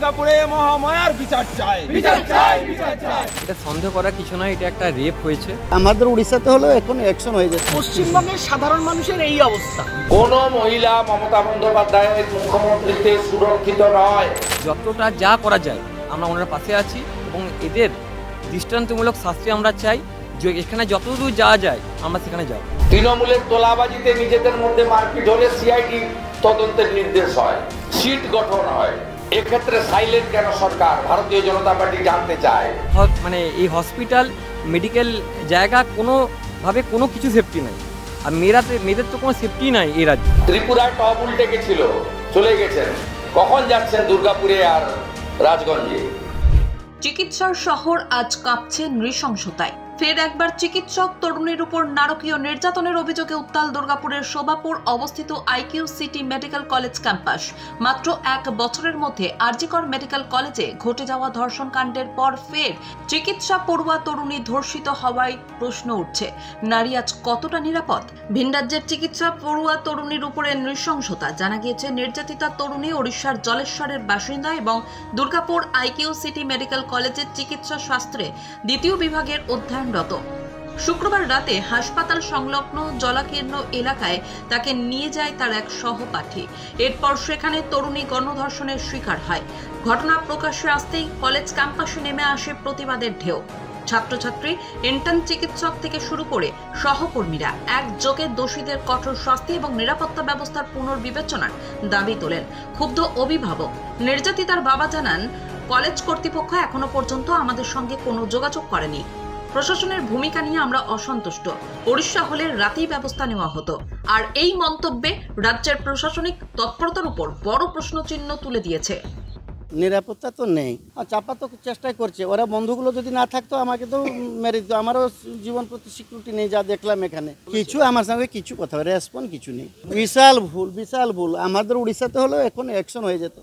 দুর্গাপুরে মহামায়ার বিচার চাই, বিচার চাই, বিচার চাই। এটা সন্দেহ করার কিছু নয়, এটা একটা রেপ হয়েছে। আমাদের উড়িষ্যাতে হলো এখন অ্যাকশন হয়ে যাচ্ছে। পশ্চিমবঙ্গের সাধারণ মানুষের এই অবস্থা। কোন মহিলা মমতা বন্দ্যোপাধ্যায়ের মুখ্যমন্ত্রীতে সুরক্ষিত নয়। যতটা যা করা যায় আমরা ওনার পাশে আছি এবং এদের দৃষ্টান্তমূলক শাস্তি আমরা চাই। এখানে যতদূর যাওয়া যায় আমরা সেখানে যাব। তৃণমূলের তোলাবাজিতে নিজেদের মধ্যে মারপিট হলে সিআইডি তদন্তের নির্দেশ হয়, সিট গঠন হয়। এক্ষেত্রে সাইলেন্ট কেন সরকার? ভারতীয় জনতা পার্টি জানতে চায়। মানে এই হসপিটাল মেডিকেল জায়গা কোনোভাবে কোনো কিছু সেফটি নাই, আর মেয়েদের তো কোনো সেফটি নাই এই রাজ্যে। ত্রিপুরায় টপ উল্টে গেছিল, চলে গেছেন, কখন যাচ্ছেন দুর্গাপুরে আর রাজগঞ্জে? চিকিৎসার শহর আজ কাঁপছে নৃশংসতায়। ফের একবার চিকিৎসক তরুণীর উপর নারকীয় নির্যাতনের অভিযোগে উত্তাল দুর্গাপুরের শোভাপুর অবস্থিত IQ City Medical College campus. মাত্র এক বছরের মধ্যে আরজিকর মেডিকেল কলেজে ঘটে যাওয়া ধর্ষণ কাণ্ডের পর ফের চিকিৎসা পড়ুয়া তরুণী ধর্ষিত হওয়ায় প্রশ্ন উঠছে, নারী আজ কতটা নিরাপদ? ভিন রাজ্যের চিকিৎসা পড়ুয়া তরুণীর উপরে নৃশংসতা। জানা গিয়েছে নির্যাতিতা তরুণী ওড়িশার জলেশ্বরের বাসিন্দা এবং দুর্গাপুর আইকিউ সিটি মেডিকেল কলেজের চিকিৎসা শাস্ত্রে দ্বিতীয় বিভাগের অধ্যয়ন। শুক্রবার রাতে হাসপাতাল সংলগ্ন জলাকীর্ণ এলাকায় তাকে নিয়ে যায় তার এক সহপাঠী। এরপর সেখানে তরুণী গণধর্ষণের শিকার হয়। ঘটনা প্রকাশ্যে আসতেই কলেজ ক্যাম্পাসে নেমে আসে প্রতিবাদের ঢেউ। ছাত্রছাত্রী, ইন্টার্ন চিকিৎসক থেকে শুরু করে সহকর্মীরা একযোগে দোষীদের কঠোর শাস্তি এবং নিরাপত্তা ব্যবস্থার পুনর্বিবেচনার দাবি তোলেন। ক্ষুব্ধ অভিভাবক নির্যাতিতার বাবা জানান, কলেজ কর্তৃপক্ষ এখনো পর্যন্ত আমাদের সঙ্গে কোনো যোগাযোগ করেনি। প্রশাসনের ভূমিকা নিয়ে আমরা অসন্তুষ্ট। ওড়িশা হলে রাতেই ব্যবস্থা নেওয়া হতো। আর এই মন্তব্যে রাজ্যের প্রশাসনিক তৎপরতার উপর বড় প্রশ্নচিহ্ন তুলে দিয়েছে। নিরাপত্তা তো নেই, আর চাপা তো চেষ্টাই করছে। ওরা বন্ধুগুলো যদি না থাকতো আমাকে তো মেরে দিত। আমারও জীবন প্রতি সিকিউরিটি নেই, যা দেখলাম এখানে। কিছু আমার সঙ্গে কিছু কথা রেসপন্স কিছু নেই। বিশাল ভুল, বিশাল ভুল। আমাদের উড়িষ্যাতে হলো এখন অ্যাকশন হয়ে যেত।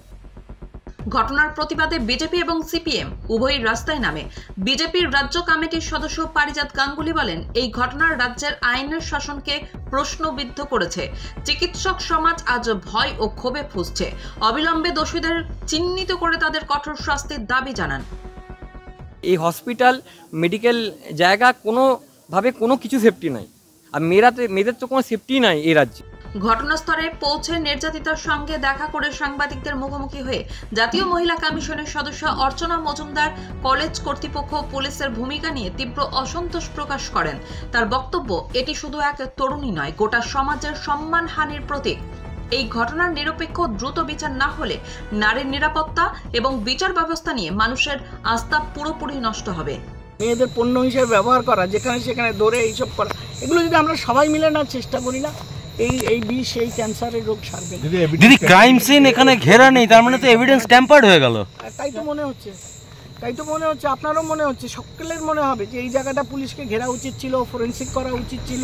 ঘটনার প্রতিবাদে বিজেপি এবং সিপিএম উভয়ই রাস্তায় নামে। বিজেপির রাজ্য কমিটির সদস্য পারিজাত গাঙ্গুলি বলেন, এই ঘটনার রাজ্যের আইনের শাসনকে প্রশ্নবিদ্ধ করেছে। চিকিৎসক সমাজ আজ ভয় ও ক্ষোভে ফুঁসছে। অবিলম্বে দোষীদের চিহ্নিত করে তাদের কঠোর শাস্তির দাবি জানান। এই হসপিটাল মেডিকেল জায়গা কোনোভাবে কোনো কিছু সেফটি নাই, আর মেয়েদের তো কোনো সেফটি নাই এই রাজ্যে। ঘটনাস্থলে পৌঁছে নির্যাতিতার সঙ্গে দেখা করে সাংবাদিকদের মুখোমুখি হয়ে জাতীয় মহিলা কমিশনের সদস্য অর্চনা মজুমদার কলেজ কর্তৃপক্ষ পুলিশের ভূমিকা নিয়ে তীব্র অসন্তোষ প্রকাশ করেন। তার বক্তব্য, এটি শুধু এক তরুণী নয়, গোটা সমাজের সম্মানহানির প্রতীক। এই ঘটনার নিরপেক্ষ দ্রুত বিচার না হলে নারীর নিরাপত্তা এবং বিচার ব্যবস্থা নিয়ে মানুষের আস্থা পুরোপুরি নষ্ট হবে। মেয়েদের পণ্য হিসেবে ব্যবহার করা, যেখানে সেখানে ধরে এইসব করা, এগুলো যদি আমরা সবাই মিলে না চেষ্টা করি না, এই বিষ, এই ক্যান্সারের রোগ সারবে না। দিদি, ক্রাইম সিন এখানে ঘেরা নেই, তার মানে তো এভিডেন্স ট্যাম্পার্ড হয়ে গেল। তাই তো মনে হচ্ছে, আপনারও মনে হচ্ছে, সকলের মনে হবে যে এই জায়গাটা পুলিশকে ঘেরা উচিত ছিল, ফরেনসিক করা উচিত ছিল।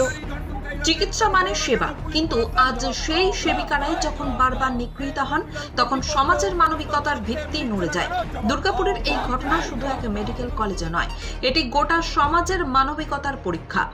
চিকিৎসা মানে সেবা, কিন্তু আজ সেই সেবিকারাই যখন বারবার নিগৃহীত হন, তখন সমাজের মানবিকতার ভিত্তি নড়ে যায়। দুর্গাপুরের এই ঘটনা শুধু এক মেডিকেল কলেজে নয়, এটি গোটা সমাজের মানবিকতার পরীক্ষা।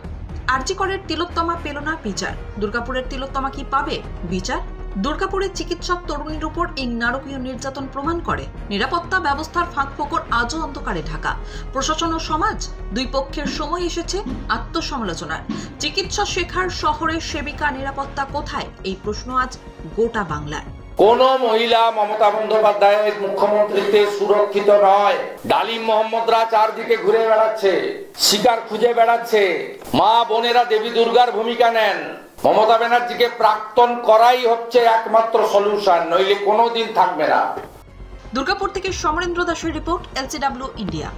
আরজিকরের তিলোত্তমা পেল না বিচার, দুর্গাপুরের তিলোত্তমা কি পাবে বিচার? দুর্গাপুরের চিকিৎসক তরুণীর উপর এই নারকীয় নির্যাতন প্রমাণ করে নিরাপত্তা ব্যবস্থার ফাঁকফোকর আজও অন্ধকারে ঢাকা। প্রশাসন ও সমাজ দুই পক্ষের সময় এসেছে আত্মসমালোচনার। চিকিৎসা শেখার শহরের সেবিকা নিরাপত্তা কোথায়? এই প্রশ্ন আজ গোটা বাংলার। কোন মহিলা মমতা বন্দ্যোপাধ্যায়ের মুখ্যমন্ত্রীতে সুরক্ষিত নয়। ডালিম মোহাম্মদরা চারদিকে ঘুরে বেড়াচ্ছে, শিকার খুঁজে বেড়াচ্ছে। মা বোনেরা দেবী দুর্গার ভূমিকা নেন। মমতা ব্যানার্জিকে প্রাক্তন করাই হচ্ছে একমাত্র সলিউশন, নইলে কোনোদিন থাকবে না। দুর্গাপুর থেকে সমরেন্দ্র দাসের report, LCW India.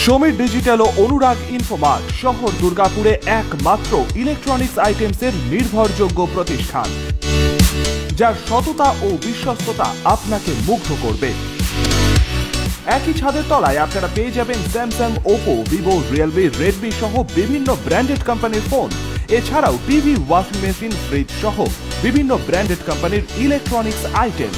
Samir digital ও অনুরাগ ইনফোমার্ট শহর দুর্গাপুরে একমাত্র ইলেকট্রনিক্স আইটেমসের নির্ভরযোগ্য প্রতিষ্ঠান, যার সততা ও বিশ্বস্ততা আপনাকে মুগ্ধ করবে। একই ছাদের তলায় আপনারা পেয়ে যাবেন Samsung, Oppo, Vivo, Realme, Redmi সহ বিভিন্ন ব্র্যান্ডেড কোম্পানির ফোন। এছাড়াও টিভি, ওয়াশিং মেশিন, ফ্রিজ সহ বিভিন্ন ব্র্যান্ডেড কোম্পানির ইলেকট্রনিক্স আইটেম।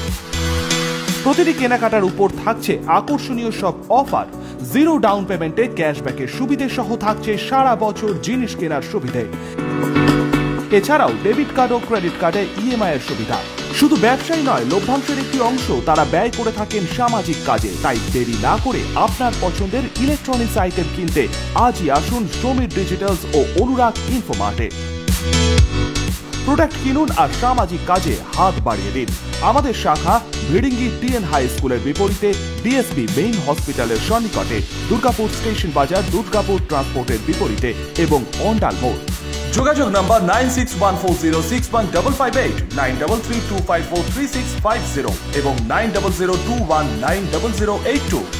প্রতিটি কেনাকাটার উপর থাকছে আকর্ষণীয় সব অফার। জিরো ডাউন পেমেন্টে ক্যাশব্যাকের সুবিধে সহ থাকছে সারা বছর জিনিস কেনার সুবিধে। এছাড়াও ডেবিট কার্ড ও ক্রেডিট কার্ডে ইএমআই এর সুবিধা। শুধু ব্যবসায়ী নয়, লভ্যাংশের একটি অংশ তারা ব্যয় করে থাকেন সামাজিক কাজে। তাই দেরি না করে আপনার পছন্দের ইলেকট্রনিক্স আইটেম কিনতে আজই আসুন সমীর ডিজিটালস ও অনুরাগ ইনফোমার্টে। প্রোডাক্ট কিনুন আর সামাজিক কাজে হাত বাড়িয়ে দিন। আমাদের শাখা ভিড়িঙ্গি টিএন হাই স্কুলের বিপরীতে ডিএসপি মেইন হসপিটালের সন্নিকটে, দুর্গাপুর স্টেশন বাজার, দুর্গাপুর ট্রান্সপোর্টের বিপরীতে এবং অন্ডাল মোড়। যোগাযোগ নাম্বার 9614061558, 9332543650 এবং 9002190082।